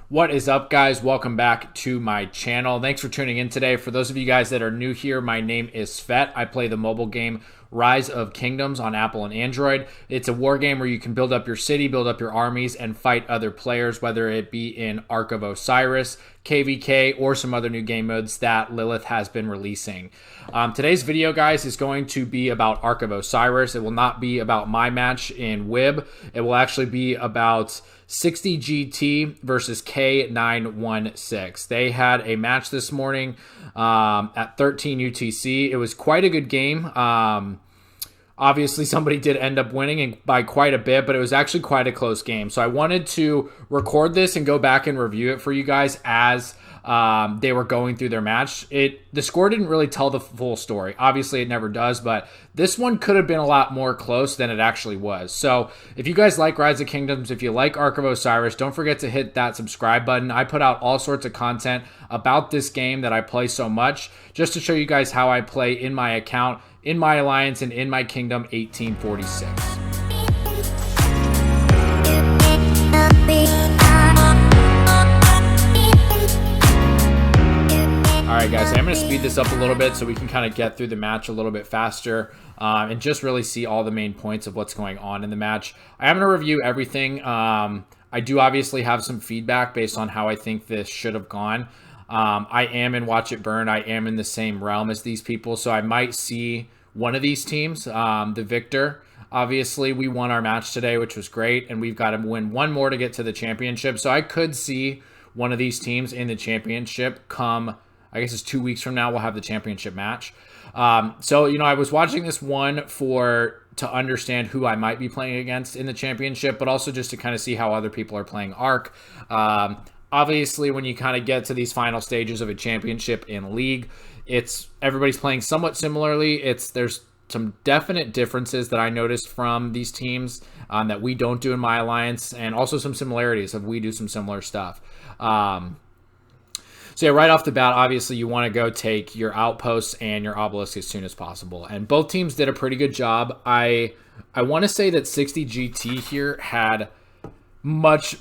What is up, guys? Welcome back to my channel. Thanks for tuning in today. For those of you guys that are new here, my name is Svet. I play the mobile game Rise of Kingdoms on Apple and Android. It's a war game where you can build up your city, build up your armies, and fight other players, whether it be in ARK of Osiris, KVK, or some other new game modes that Lilith has been releasing. Today's video, guys, is going to be about ARK of Osiris. It will not be about my match in WIB. It will actually be about 60 GT versus K916. They had a match this morning at 13 UTC. It was quite a good game. Obviously, somebody did end up winning and by quite a bit, but it was actually quite a close game. So I wanted to record this and go back and review it for you guys as they were going through their match. The score didn't really tell the full story. Obviously, it never does, but this one could have been a lot more close than it actually was. So if you guys like Rise of Kingdoms, if you like ARK of Osiris, don't forget to hit that subscribe button. I put out all sorts of content about this game that I play so much, just to show you guys how I play in my account, in my alliance, and in my kingdom 1846. Alright guys, I'm going to speed this up a little bit so we can kind of get through the match a little bit faster and just really see all the main points of what's going on in the match. I am going to review everything. I do obviously have some feedback based on how I think this should have gone. I am in Watch It Burn. I am in the same realm as these people, so I might see one of these teams, the victor. Obviously, we won our match today, which was great, and we've got to win one more to get to the championship. So I could see one of these teams in the championship come, I guess it's 2 weeks from now, we'll have the championship match. So, you know, I was watching this one to understand who I might be playing against in the championship, but also just to kind of see how other people are playing ARK. Obviously, when you kind of get to these final stages of a championship in League, everybody's playing somewhat similarly. There's some definite differences that I noticed from these teams that we don't do in my alliance, and also some similarities of we do some similar stuff. So yeah, right off the bat, obviously you want to go take your outposts and your obelisk as soon as possible. And both teams did a pretty good job. I want to say that 60 GT here had much,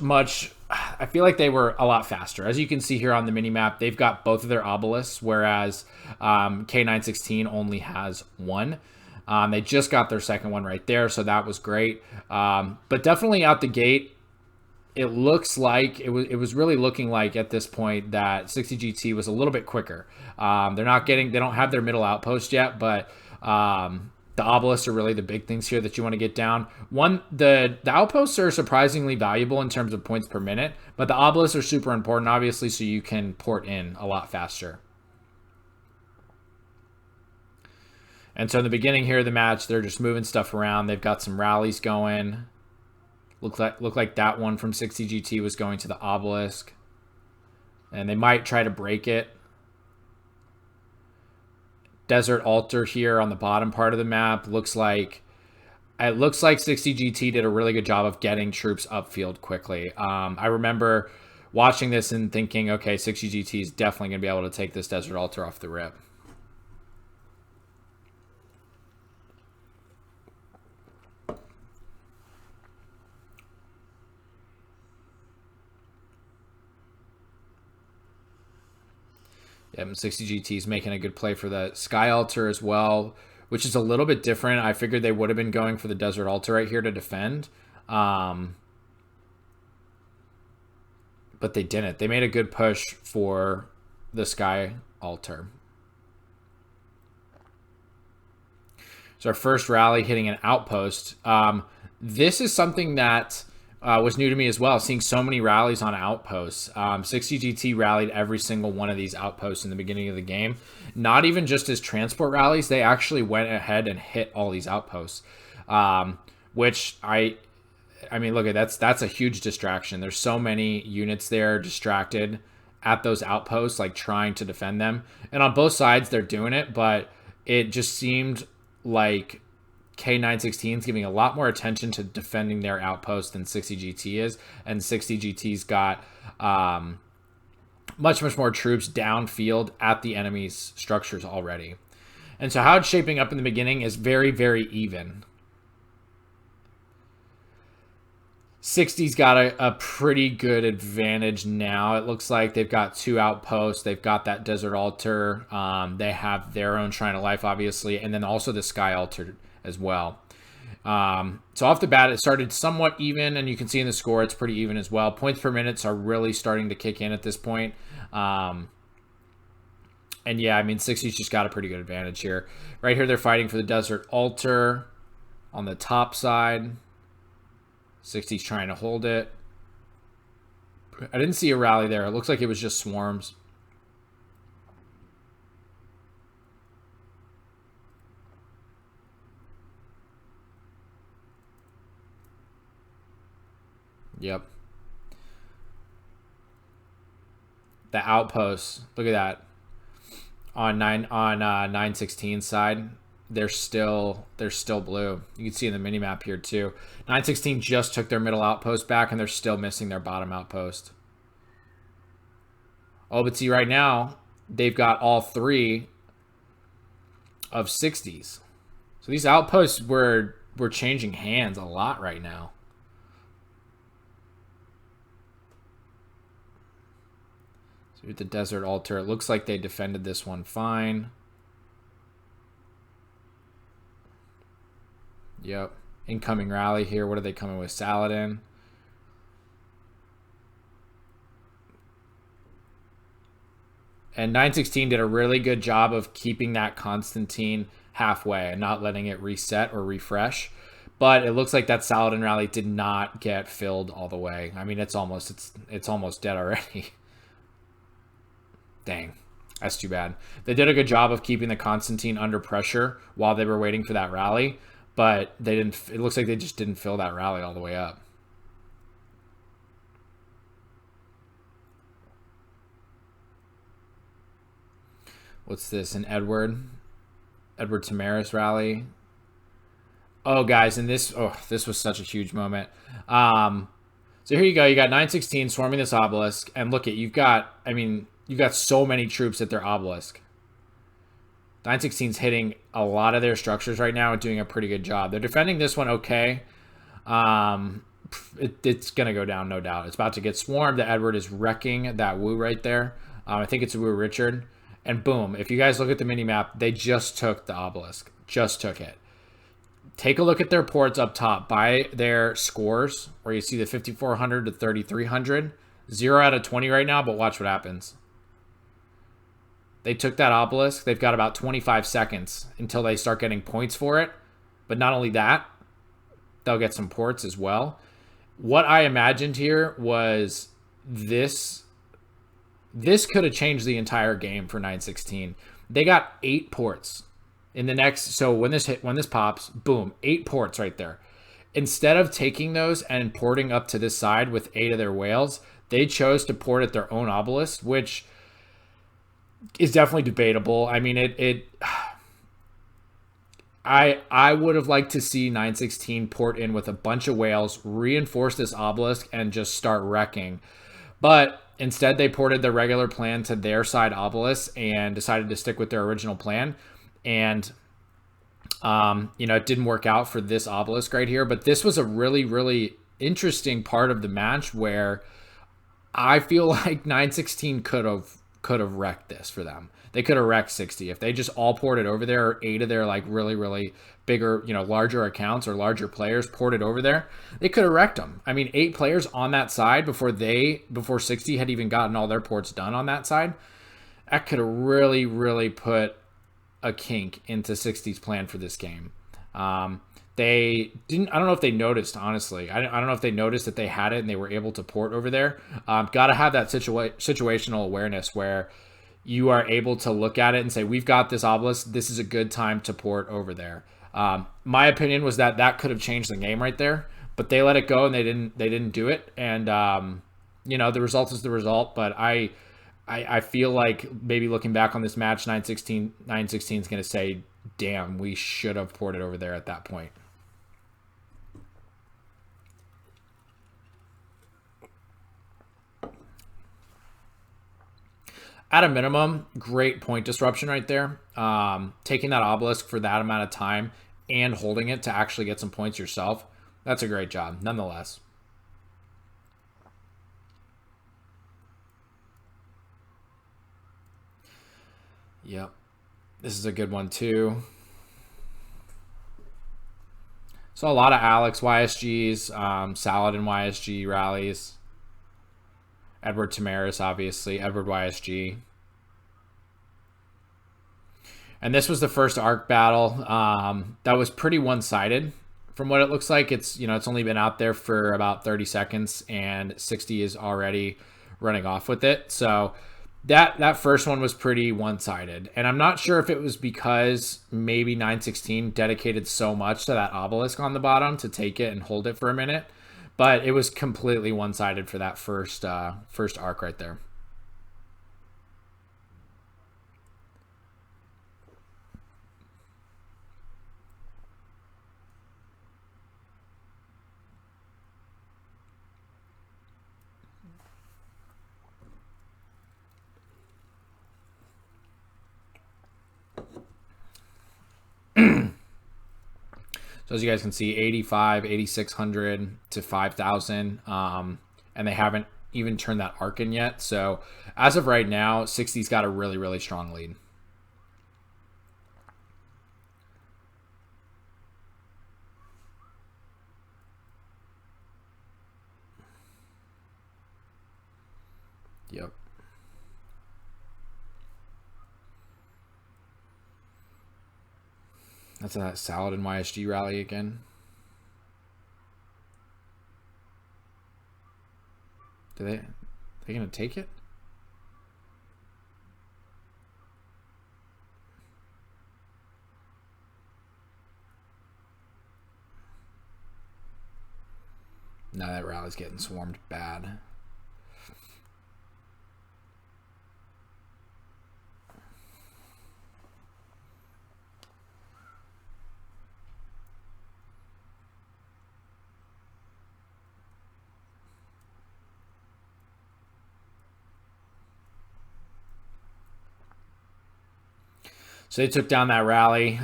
I feel like they were a lot faster. As you can see here on the mini-map, they've got both of their obelisks, whereas K916 only has one. They just got their second one right there, so that was great. But definitely out the gate, it looks like it was really looking like at this point that 60 GT was a little bit quicker. They don't have their middle outpost yet, but the obelisks are really the big things here that you want to get down. The outposts are surprisingly valuable in terms of points per minute, but the obelisks are super important, obviously, so you can port in a lot faster. And so in the beginning here of the match, they're just moving stuff around. They've got some rallies going. Look like that one from 60 GT was going to the obelisk. And they might try to break it. Desert Altar here on the bottom part of the map. It looks like 60 GT did a really good job of getting troops upfield quickly. I remember watching this and thinking, okay, 60 GT is definitely going to be able to take this Desert Altar off the rip. Yeah, 60 GT is making a good play for the Sky Altar as well, which is a little bit different. I figured they would have been going for the Desert Altar right here to defend. But they didn't. They made a good push for the Sky Altar. So our first rally hitting an outpost. This is something that was new to me as well, seeing so many rallies on outposts. 60 GT rallied every single one of these outposts in the beginning of the game. Not even just as transport rallies, they actually went ahead and hit all these outposts. Which I mean, look, that's a huge distraction. There's so many units there distracted at those outposts, like trying to defend them. And on both sides, they're doing it, but it just seemed like K916 is giving a lot more attention to defending their outpost than 60 GT is, and 60 GT's got much more troops downfield at the enemy's structures already. And so how it's shaping up in the beginning is very even. 60's got a pretty good advantage now. It looks like they've got 2 outposts. They've got that desert altar. They have their own shrine of life, obviously, and then also the sky altar as well. So off the bat, it started somewhat even, and you can see in the score it's pretty even as well. Points per minutes are really starting to kick in at this point. And yeah, I mean, 60's just got a pretty good advantage here. Right here, they're fighting for the desert altar on the top side. 60's trying to hold it. I didn't see a rally there. It looks like it was just swarms. Yep. The outposts. Look at that. On 916 side, they're still blue. You can see in the mini map here too. 916 just took their middle outpost back, and they're still missing their bottom outpost. Oh, but see, right now they've got all 3 of 60s. So these outposts were changing hands a lot right now. So with the desert altar, it looks like they defended this one fine. Yep. Incoming rally here. What are they coming with? Saladin. And 916 did a really good job of keeping that Constantine halfway and not letting it reset or refresh. But it looks like that Saladin rally did not get filled all the way. I mean, it's almost dead already. Dang. That's too bad. They did a good job of keeping the Constantine under pressure while they were waiting for that rally, but they didn't. It looks like they just didn't fill that rally all the way up. What's this? An Edward Tamaris rally. Oh, guys, and this was such a huge moment. So here you go. You got 916 swarming this obelisk, and look at you've got so many troops at their obelisk. 916's hitting a lot of their structures right now and doing a pretty good job. They're defending this one okay. It's going to go down, no doubt. It's about to get swarmed. The Edward is wrecking that Wu right there. I think it's a Wu Richard. And boom, if you guys look at the mini-map, they just took the obelisk. Just took it. Take a look at their ports up top by their scores, where you see the 5,400 to 3,300. 0 out of 20 right now, but watch what happens. They took that obelisk. They've got about 25 seconds until they start getting points for it. But not only that, they'll get some ports as well. What I imagined here was this could have changed the entire game for 916. They got 8 ports in the next. So when this pops, boom, 8 ports right there. Instead of taking those and porting up to this side with 8 of their whales, they chose to port at their own obelisk, which is definitely debatable. I mean, I would have liked to see 916 port in with a bunch of whales, reinforce this obelisk, and just start wrecking. But instead, they ported the regular plan to their side obelisk and decided to stick with their original plan. And, it didn't work out for this obelisk right here. But this was a really, really interesting part of the match where I feel like 916 could have wrecked this for them. They could have wrecked 60 if they just all ported over there, or 8 of their like really, really bigger, larger accounts or larger players ported over there. They could have wrecked them. I mean, 8 players on that side before 60 had even gotten all their ports done on that side. That could have really, really put a kink into 60's plan for this game. They didn't. I don't know if they noticed, honestly. I don't know if they noticed that they had it and they were able to port over there. Got to have that situational awareness where you are able to look at it and say, we've got this obelisk. This is a good time to port over there. My opinion was that could have changed the game right there, but they let it go and they didn't do it. And, the result is the result. But I feel like maybe looking back on this match, 916 is going to say, damn, we should have ported over there at that point. At a minimum, great point disruption right there. Taking that obelisk for that amount of time and holding it to actually get some points yourself, that's a great job, nonetheless. Yep. This is a good one too. So a lot of Alex YSGs, Saladin YSG rallies. Edward Tamaris, obviously. Edward YSG. And this was the first ARK battle. That was pretty one-sided from what it looks like. It's, you know, it's only been out there for about 30 seconds and 60 is already running off with it. So that first one was pretty one-sided. And I'm not sure if it was because maybe 916 dedicated so much to that obelisk on the bottom to take it and hold it for a minute. But it was completely one-sided for that first ARK right there. So as you guys can see, 85, 8,600 to 5,000. And they haven't even turned that ARK in yet. So as of right now, 60's got a really, really strong lead. Yep. That's a Saladin YSG rally again. They gonna take it? No, that rally's getting swarmed bad. So they took down that rally.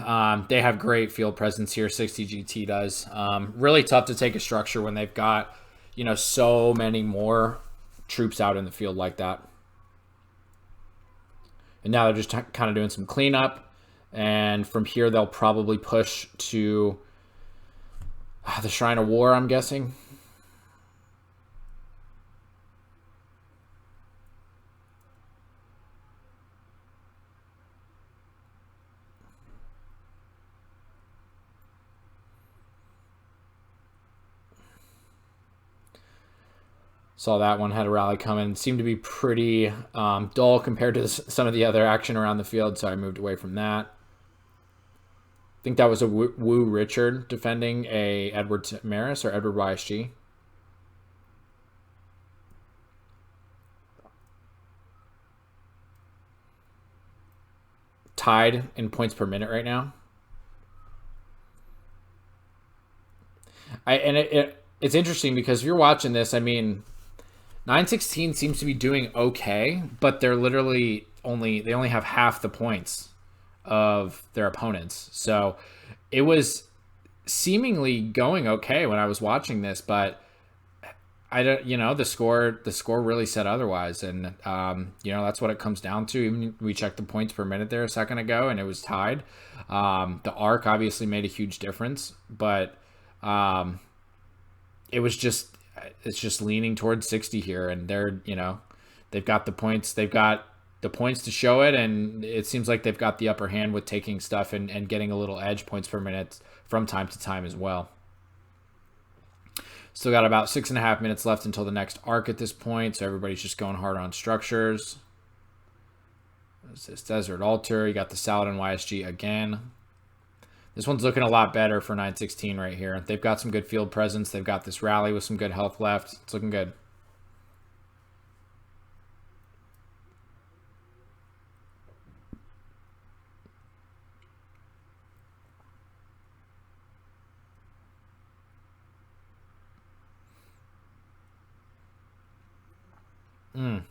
They have great field presence here. 60 GT does. Really tough to take a structure when they've got, you know, so many more troops out in the field like that. And now they're just kind of doing some cleanup. And from here, they'll probably push to the Shrine of War, I'm guessing. Saw that one had a rally coming. Seemed to be pretty dull compared to some of the other action around the field, so I moved away from that. I think that was a Wu Richard defending a Edward Maris or Edward YSG. Tied in points per minute right now. It's interesting because if you're watching this, I mean, 916 seems to be doing okay, but they're literally they only have half the points of their opponents. So it was seemingly going okay when I was watching this, but I don't, you know, the score really said otherwise, and you know, that's what it comes down to. Even we checked the points per minute there a second ago, and it was tied. The ARK obviously made a huge difference, but it's just leaning towards 60 here, and they're, you know, they've got the points to show it, and it seems like they've got the upper hand with taking stuff and getting a little edge points per minute from time to time as well. Still got about 6.5 minutes left until the next ARK at this point, so everybody's just going hard on structures. There's this Desert Altar. You got the Saladin YSG again. This one's looking a lot better for 916 right here. They've got some good field presence. They've got this rally with some good health left. It's looking good. Mm.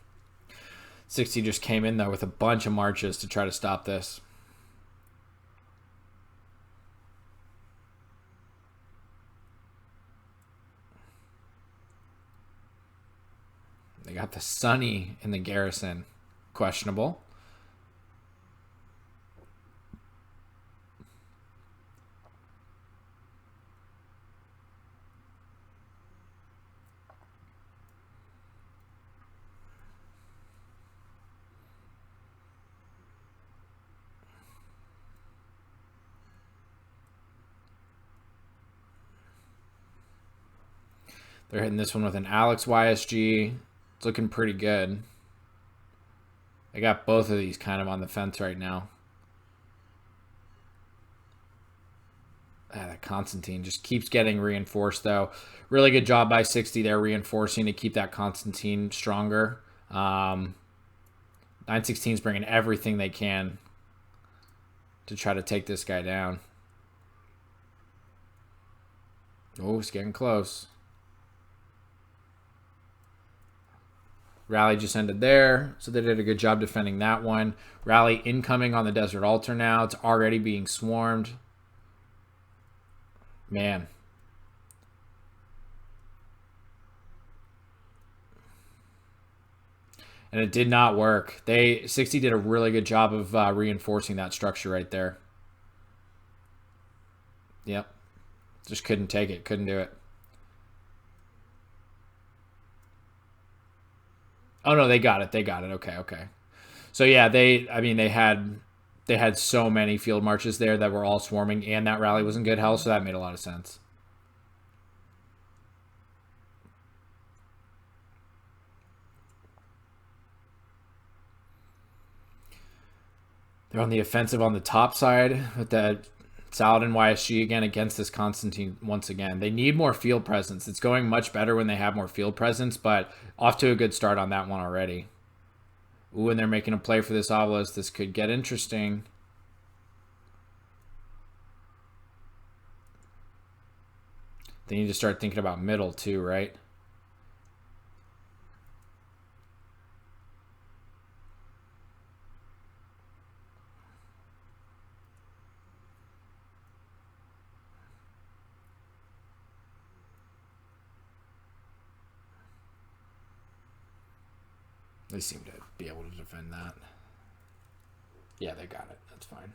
60 just came in, though, with a bunch of marches to try to stop this. They got the Sunny in the garrison. Questionable. They're hitting this one with an Alex YSG. It's looking pretty good. I got both of these kind of on the fence right now. That Constantine just keeps getting reinforced, though. Really good job by 60 there, reinforcing to keep that Constantine stronger. 916 is bringing everything they can to try to take this guy down. Oh, it's getting close. Rally just ended there, so they did a good job defending that one. Rally incoming on the Desert Altar now. It's already being swarmed. Man. And it did not work. 60 did a really good job of reinforcing that structure right there. Yep. Just couldn't take it. Couldn't do it. Oh, no, they got it. They got it. Okay, okay. So, yeah, they had so many field marches there that were all swarming, and that rally was in good health, so that made a lot of sense. They're on the offensive on the top side with that Saladin YSG again against this Constantine once again. They need more field presence. It's going much better when they have more field presence, but off to a good start on that one already. Ooh, and they're making a play for this obelisk. This could get interesting. They need to start thinking about middle too, right? They seem to be able to defend that. Yeah, they got it. That's fine.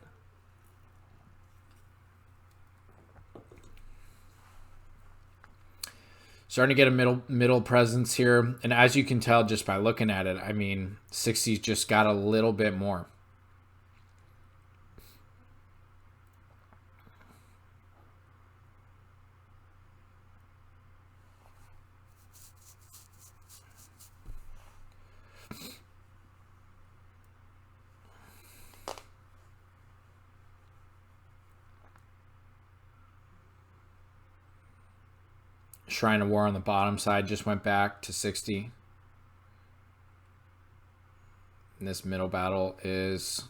Starting to get a middle presence here. And as you can tell just by looking at it, I mean, 60's just got a little bit more. Shrine of War on the bottom side just went back to 60. And this middle battle is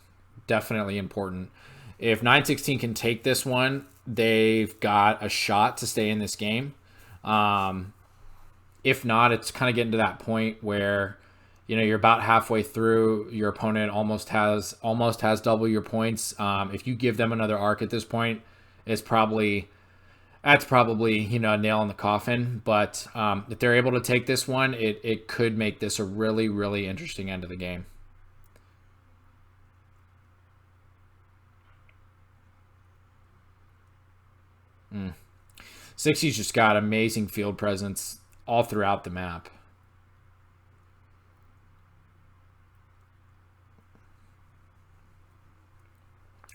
definitely important. If 916 can take this one, they've got a shot to stay in this game. If not, it's kind of getting to that point where, you know, you're about halfway through. Your opponent almost has double your points. If you give them another arc at this point, that's probably, you know, a nail in the coffin. But if they're able to take this one, it could make this a really, really interesting end of the game. Mm. 60's just got amazing field presence all throughout the map.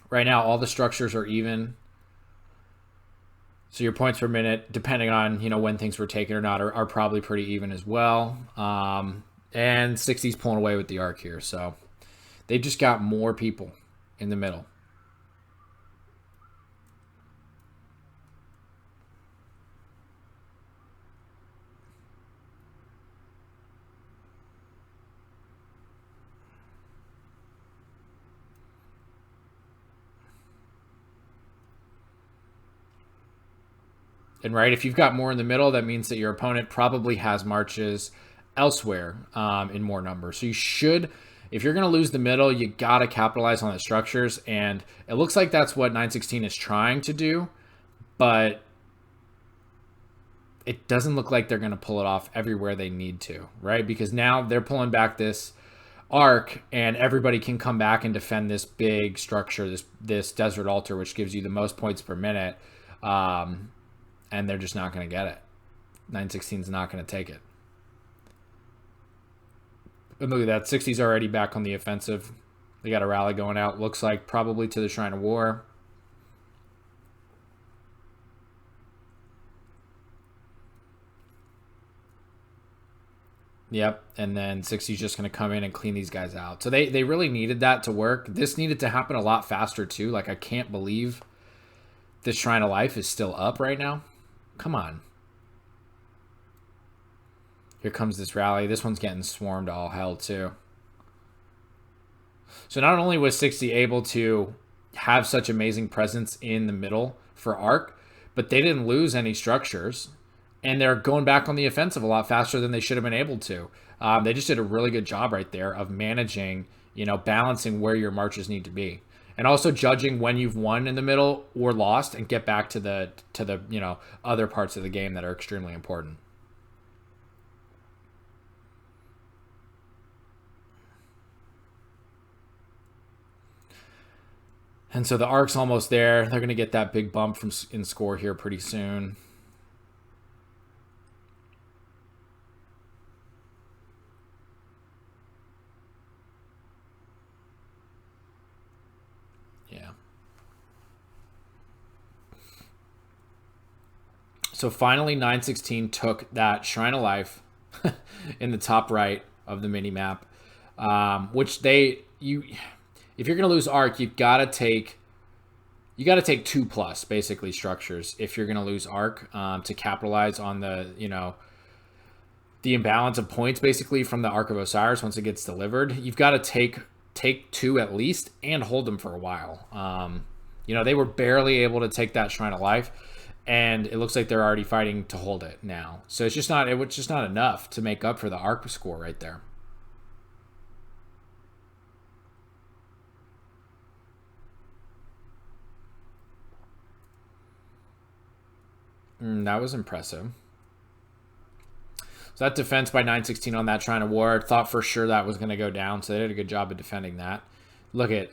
Right now, all the structures are even. So your points per minute, depending on, you know, when things were taken or not, are probably pretty even as well. And 60's pulling away with the arc here. So they just got more people in the middle. And right, if you've got more in the middle, that means that your opponent probably has marches elsewhere in more numbers. So you should, if you're going to lose the middle, you got to capitalize on the structures. And it looks like that's what 916 is trying to do. But it doesn't look like they're going to pull it off everywhere they need to, right? Because now they're pulling back this arc and everybody can come back and defend this big structure, this desert altar, which gives you the most points per minute. And they're just not going to get it. 916 is not going to take it. And look at that. 60's already back on the offensive. They got a rally going out. Looks like probably to the Shrine of War. Yep. And then 60's just going to come in and clean these guys out. So they really needed that to work. This needed to happen a lot faster too. Like, I can't believe this Shrine of Life is still up right now. Come on. Here comes this rally. This one's getting swarmed to all hell too. So not only was 60 able to have such amazing presence in the middle for ARK, but they didn't lose any structures. And they're going back on the offensive a lot faster than they should have been able to. They just did a really good job right there of managing, balancing where your marches need to be. And also judging when you've won in the middle or lost and get back to the other parts of the game that are extremely important. And so the ARK's almost there. They're going to get that big bump in score here pretty soon. Yeah. So finally, 916 took that Shrine of Life in the top right of the mini map, which if you're going to lose ARK, you got to take 2+ basically structures if you're going to lose ARK, to capitalize on the imbalance of points basically from the ARK of Osiris once it gets delivered. You've got to take 2 at least and hold them for a while. They were barely able to take that Shrine of Life, and it looks like they're already fighting to hold it now. So it was just not enough to make up for the ARK score right there. That was impressive. So that defense by 916 on that Shrine of War, thought for sure that was going to go down, so they did a good job of defending that. Look at,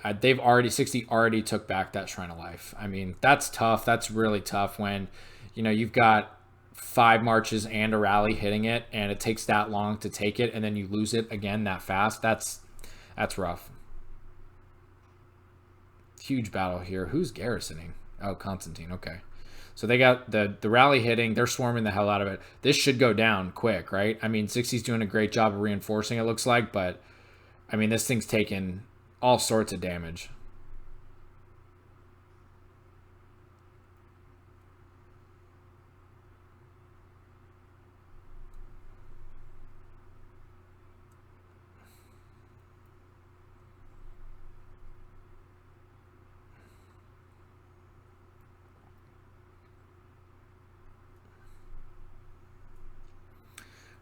60 already took back that Shrine of Life. I mean, that's tough. That's really tough when, you've got 5 marches and a rally hitting it, and it takes that long to take it, and then you lose it again that fast. That's rough. Huge battle here. Who's garrisoning? Oh, Constantine. Okay. So they got the rally hitting. They're swarming the hell out of it. This should go down quick, right? I mean, 60's doing a great job of reinforcing, it looks like. But, I mean, this thing's taking all sorts of damage.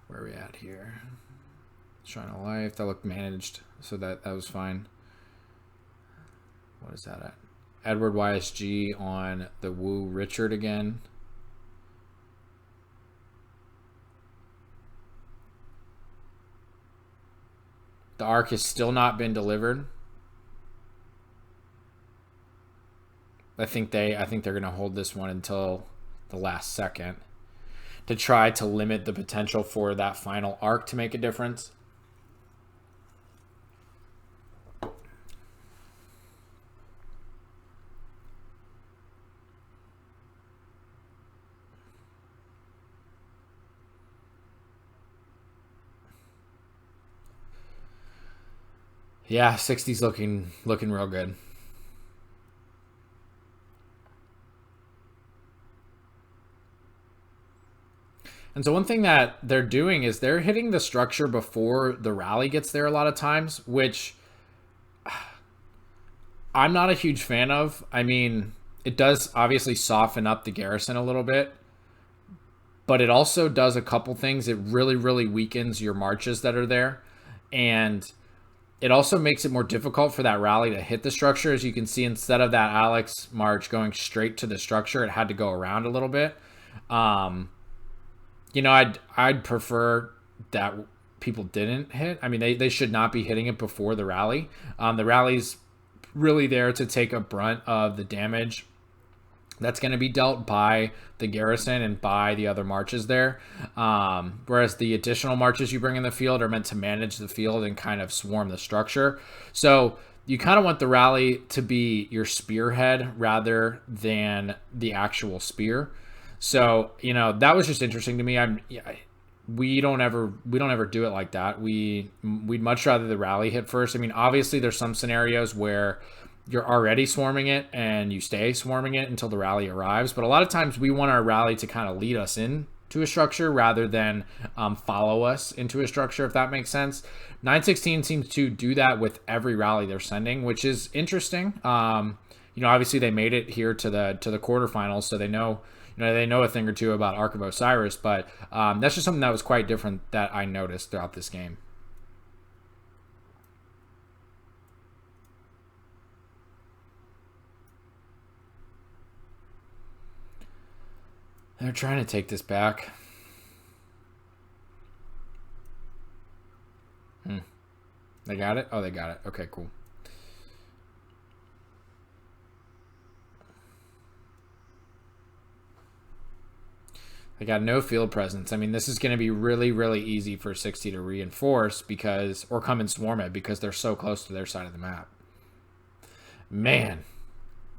Where are we at here? Shrine of Life. That looked managed, so that was fine. What is that at? Edward YSG on the Woo Richard again. The ARK has still not been delivered. I think they're going to hold this one until the last second to try to limit the potential for that final ARK to make a difference. Yeah, 60's looking real good. And so one thing that they're doing is they're hitting the structure before the rally gets there a lot of times, which I'm not a huge fan of. I mean, it does obviously soften up the garrison a little bit, but it also does a couple things. It really, really weakens your marches that are there, and it also makes it more difficult for that rally to hit the structure. As you can see, instead of that Alex march going straight to the structure, it had to go around a little bit. I'd prefer that people didn't hit. I mean, they should not be hitting it before the rally. The rally's really there to take a brunt of the damage that's going to be dealt by the garrison and by the other marches there. Whereas the additional marches you bring in the field are meant to manage the field and kind of swarm the structure. So you kind of want the rally to be your spearhead rather than the actual spear. So, that was just interesting to me. we don't ever do it like that. We'd much rather the rally hit first. I mean, obviously there's some scenarios where you're already swarming it and you stay swarming it until the rally arrives, but a lot of times we want our rally to kind of lead us in to a structure rather than follow us into a structure, if that makes sense. 916 seems to do that with every rally they're sending, which is interesting. Obviously they made it here to the quarterfinals, so they know they know a thing or two about Ark of Osiris, but that's just something that was quite different that I noticed throughout this game. They're trying to take this back. They got it? Oh, they got it. Okay, cool. They got no field presence. I mean, this is going to be really, really easy for 60 to reinforce or come and swarm it because they're so close to their side of the map. Man,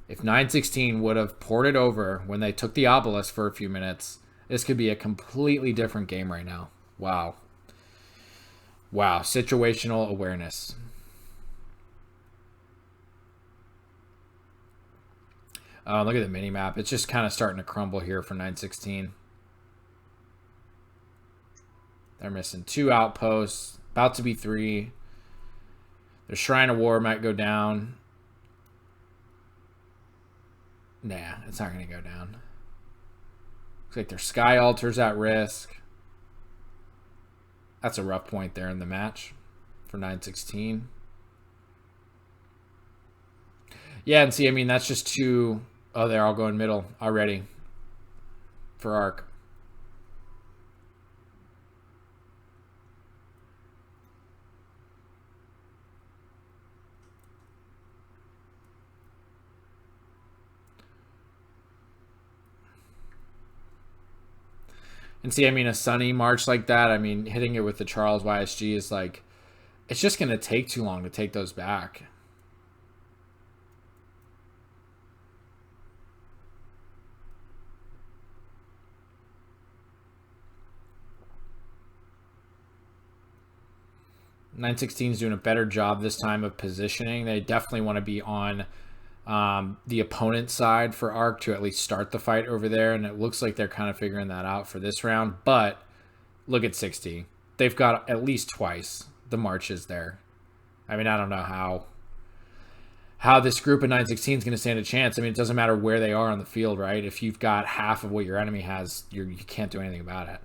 if 916 would have poured it over when they took the obelisk for a few minutes, this could be a completely different game right now. Wow. Wow, situational awareness. Look at the mini map. It's just kind of starting to crumble here for 916. They're missing 2 outposts. About to be 3. Their Shrine of War might go down. Nah, it's not going to go down. Looks like their Sky Altar's at risk. That's a rough point there in the match for 916. Yeah, and see, I mean, that's just 2. Oh, they're all going middle already for ARK. And see, I mean, a sunny march like that, I mean, hitting it with the Charles YSG is like, it's just going to take too long to take those back. .916 is doing a better job this time of positioning. They definitely want to be on the opponent's side for ARK to at least start the fight over there, and it looks like they're kind of figuring that out for this round. But look at 60. They've got at least twice the marches there. I mean, I don't know how this group of 916 is going to stand a chance. I mean, it doesn't matter where they are on the field, right? If you've got half of what your enemy has, you can't do anything about it.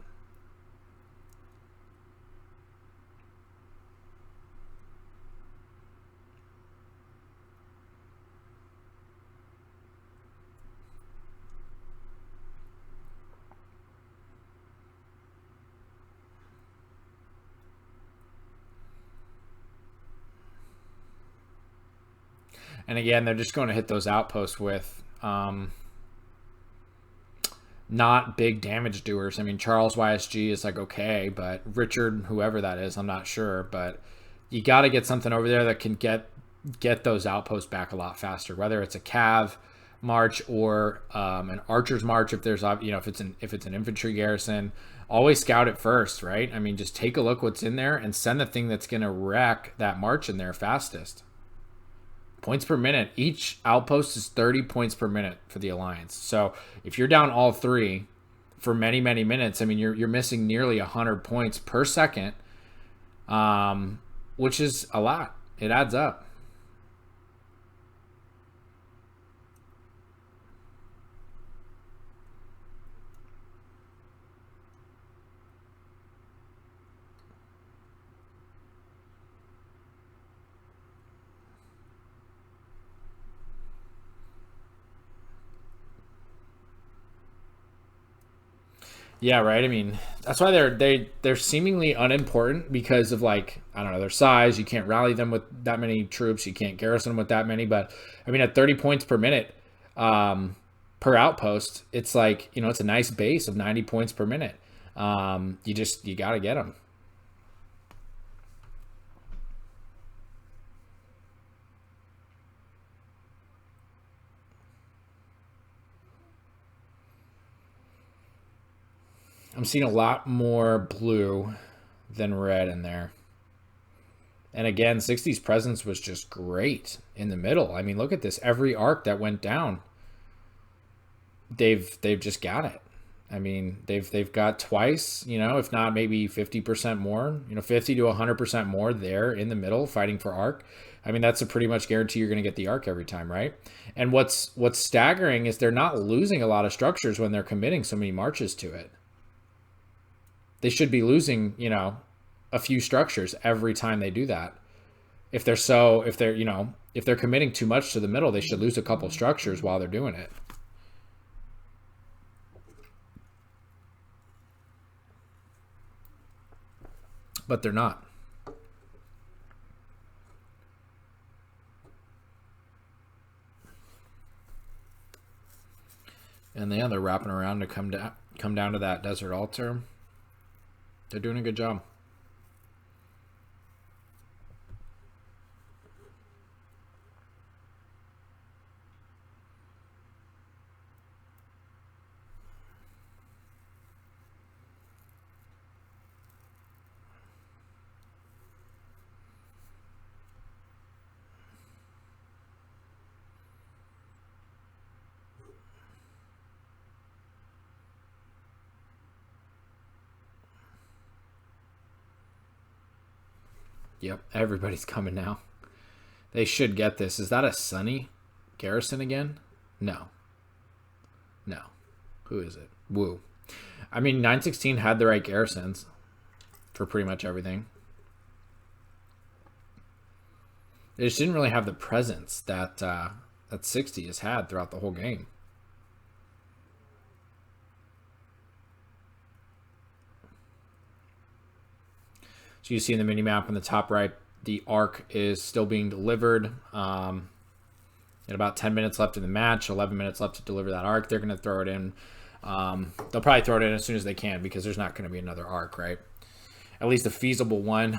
And again, they're just going to hit those outposts with not big damage doers. I mean, Charles YSG is like, okay, but Richard, whoever that is, I'm not sure. But you got to get something over there that can get those outposts back a lot faster, whether it's a cav march or an archer's march. If there's, if it's an infantry garrison, always scout it first, right? I mean, just take a look what's in there and send the thing that's going to wreck that march in there fastest. Points per minute. Each outpost is 30 points per minute for the Alliance. So if you're down all 3 for many, many minutes, I mean, you're missing nearly 100 points per second, which is a lot. It adds up. Yeah, right. I mean, that's why they're seemingly unimportant because of, like, I don't know, their size. You can't rally them with that many troops. You can't garrison them with that many. But I mean, at 30 points per minute per outpost, it's like, it's a nice base of 90 points per minute. You got to get them. I'm seeing a lot more blue than red in there. And again, 60's presence was just great in the middle. I mean, look at this. Every arc that went down, they've just got it. I mean, they've got twice, you know, if not maybe 50% more, you know, 50 to 100% more there in the middle fighting for arc. I mean, that's a pretty much guarantee you're going to get the arc every time, right? And what's staggering is they're not losing a lot of structures when they're committing so many marches to it. They should be losing, you know, a few structures every time they do that. If they're committing too much to the middle, they should lose a couple structures while they're doing it. But they're not. And yeah, they're wrapping around to come down to that desert altar. They're doing a good job. Yep, everybody's coming now. They should get this. Is that a Sunny Garrison again? No. No. Who is it? Woo. I mean, 916 had the right garrisons for pretty much everything. They just didn't really have the presence that that 60 has had throughout the whole game. So you see in the mini map on the top right, the ARC is still being delivered. And about 10 minutes left in the match, 11 minutes left to deliver that ARC. They're going to throw it in. They'll probably throw it in as soon as they can because there's not going to be another ARC, right? At least a feasible one.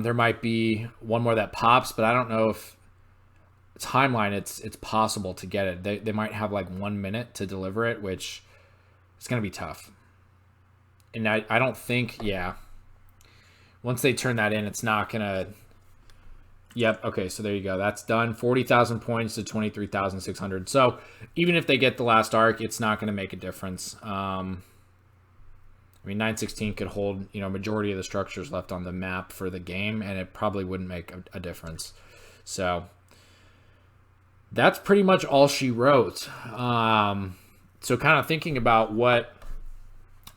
There might be one more that pops, but I don't know if timeline it's possible to get it. They might have like 1 minute to deliver it, which is going to be tough. And I don't think, yeah. Once they turn that in, it's not going to... Yep, okay, so there you go. That's done. 40,000 points to 23,600. So even if they get the last arc, it's not going to make a difference. I mean, 916 could hold, you know, majority of the structures left on the map for the game, and it probably wouldn't make a difference. So that's pretty much all she wrote. So kind of thinking about what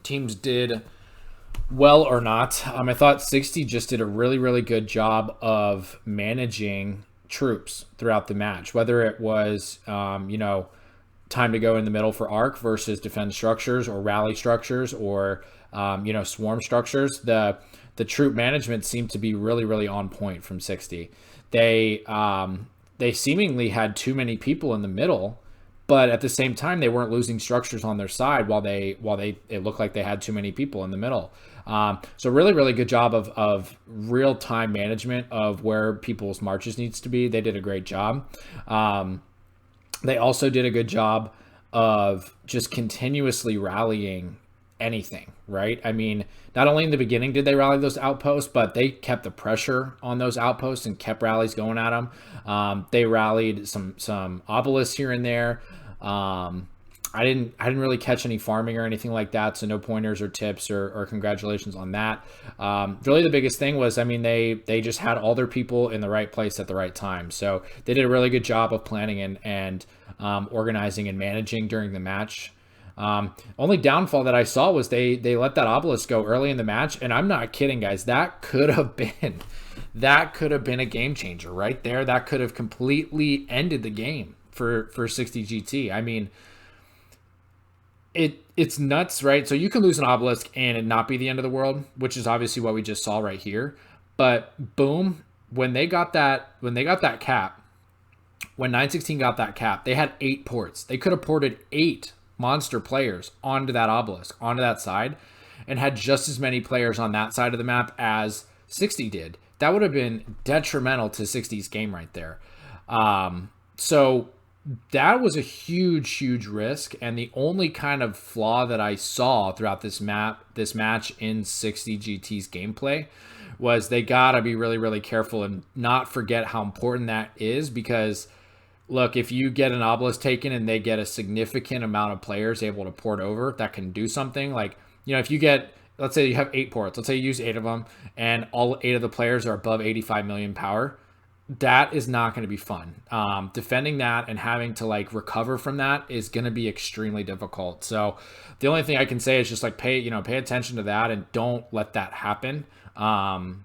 teams did well or not, I thought 60 just did a really, really good job of managing troops throughout the match, whether it was, you know, time to go in the middle for arc versus defend structures or rally structures or, you know, swarm structures. The troop management seemed to be really, really on point from 60. They seemingly had too many people in the middle, but at the same time, they weren't losing structures on their side while it looked like they had too many people in the middle. So really, really good job of real-time management of where people's marches needs to be. They did a great job. They also did a good job of just continuously rallying anything, right? I mean, not only in the beginning did they rally those outposts, but they kept the pressure on those outposts and kept rallies going at them. They rallied some obelisks here and there. I didn't really catch any farming or anything like that, so no pointers or tips or congratulations on that. Really the biggest thing was, I mean, they just had all their people in the right place at the right time. So they did a really good job of planning and organizing and managing during the match. Only downfall that I saw was they let that obelisk go early in the match, and I'm not kidding, guys. That could have been a game changer right there. That could have completely ended the game for 60 GT. I mean, it's nuts, right? So you can lose an obelisk and it not be the end of the world, which is obviously what we just saw right here. But boom, when they got that cap, when 916 got that cap, they had 8 ports. They could have ported 8 monster players onto that obelisk, onto that side, and had just as many players on that side of the map as 60 did. That would have been detrimental to 60's game right there. So That was a huge risk, and the only kind of flaw that I saw throughout this match in 60 GT's gameplay was they gotta be really careful and not forget how important that is, because look, if you get an obelisk taken and they get a significant amount of players able to port over that can do something, like, if you get, let's say you have 8 ports, let's say you use 8 of them and all 8 of the players are above 85 million power, that is not going to be fun. Defending that and having to like recover from that is going to be extremely difficult. So the only thing I can say is just like pay attention to that and don't let that happen. Kind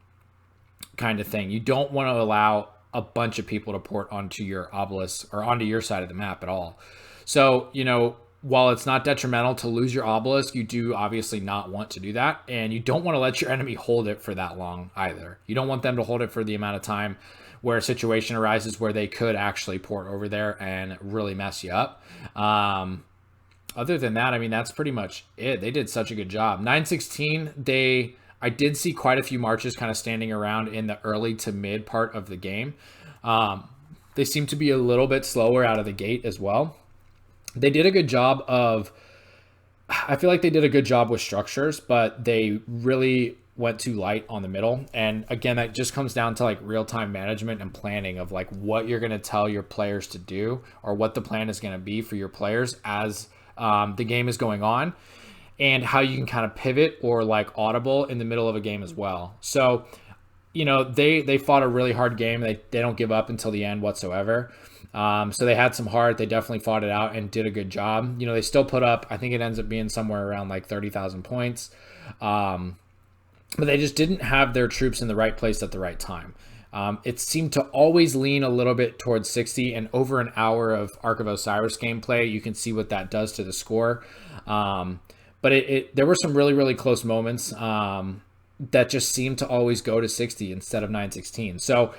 of thing. You don't want to allow a bunch of people to port onto your obelisk or onto your side of the map at all. So, while it's not detrimental to lose your obelisk, you do obviously not want to do that. And you don't want to let your enemy hold it for that long either. You don't want them to hold it for the amount of time where a situation arises where they could actually port over there and really mess you up. Other than that, I mean, that's pretty much it. They did such a good job. 916, I did see quite a few marches kind of standing around in the early to mid part of the game. They seem to be a little bit slower out of the gate as well. They did a good job I feel like they did a good job with structures, but they really went too light on the middle. And again, that just comes down to like real-time management and planning of like what you're going to tell your players to do, or what the plan is going to be for your players as the game is going on, and how you can kind of pivot or like audible in the middle of a game as well. So, they fought a really hard game. They don't give up until the end whatsoever. So they had some heart. They definitely fought it out and did a good job. They still put up, I think it ends up being somewhere around like 30,000 points. But they just didn't have their troops in the right place at the right time. It seemed to always lean a little bit towards 60, and over an hour of Ark of Osiris gameplay, you can see what that does to the score. But there were some really close moments that just seemed to always go to 60 instead of 916. So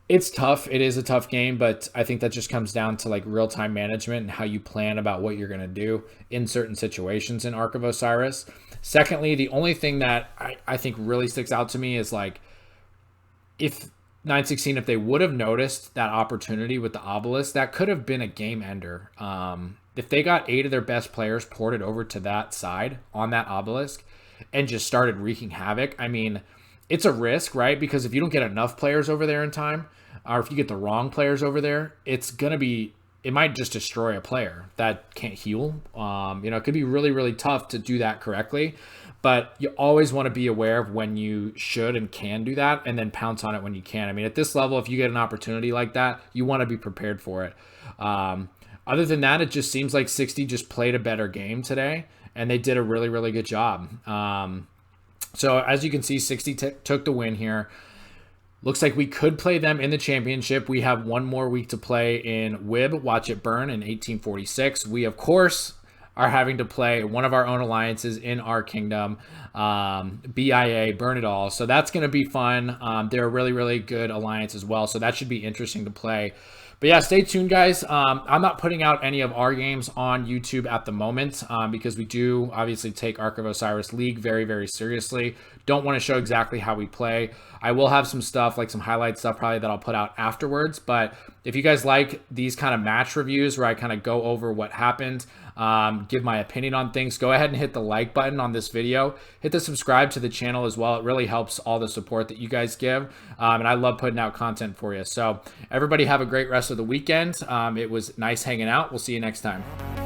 it's tough. It is a tough game, but I think that just comes down to like real-time management and how you plan about what you're going to do in certain situations in Ark of Osiris. Secondly, the only thing that I think really sticks out to me is like, if 916, if they would have noticed that opportunity with the obelisk, that could have been a game ender. If they got 8 of their best players ported over to that side on that obelisk and just started wreaking havoc, I mean, it's a risk, right? Because if you don't get enough players over there in time, or if you get the wrong players over there, it might just destroy a player that can't heal. It could be really tough to do that correctly, but you always want to be aware of when you should and can do that, and then pounce on it when you can. I mean, at this level, if you get an opportunity like that, you want to be prepared for it. Other than that, it just seems like 60 just played a better game today, and they did a really good job. So as you can see, 60 took the win here. Looks like we could play them in the championship. We have one more week to play in WIB, Watch It Burn, in 1846. We, of course, are having to play one of our own alliances in our kingdom, BIA, Burn It All. So that's going to be fun. They're a really good alliance as well, so that should be interesting to play. But yeah, stay tuned, guys. I'm not putting out any of our games on YouTube at the moment because we do obviously take Ark of Osiris League very seriously. Don't want to show exactly how we play. I will have some stuff, like some highlight stuff probably, that I'll put out afterwards. But if you guys like these kind of match reviews where I kind of go over what happened, give my opinion on things, go ahead and hit the like button on this video. Hit the subscribe to the channel as well. It really helps all the support that you guys give. And I love putting out content for you. So everybody have a great rest of the weekend. It was nice hanging out. We'll see you next time.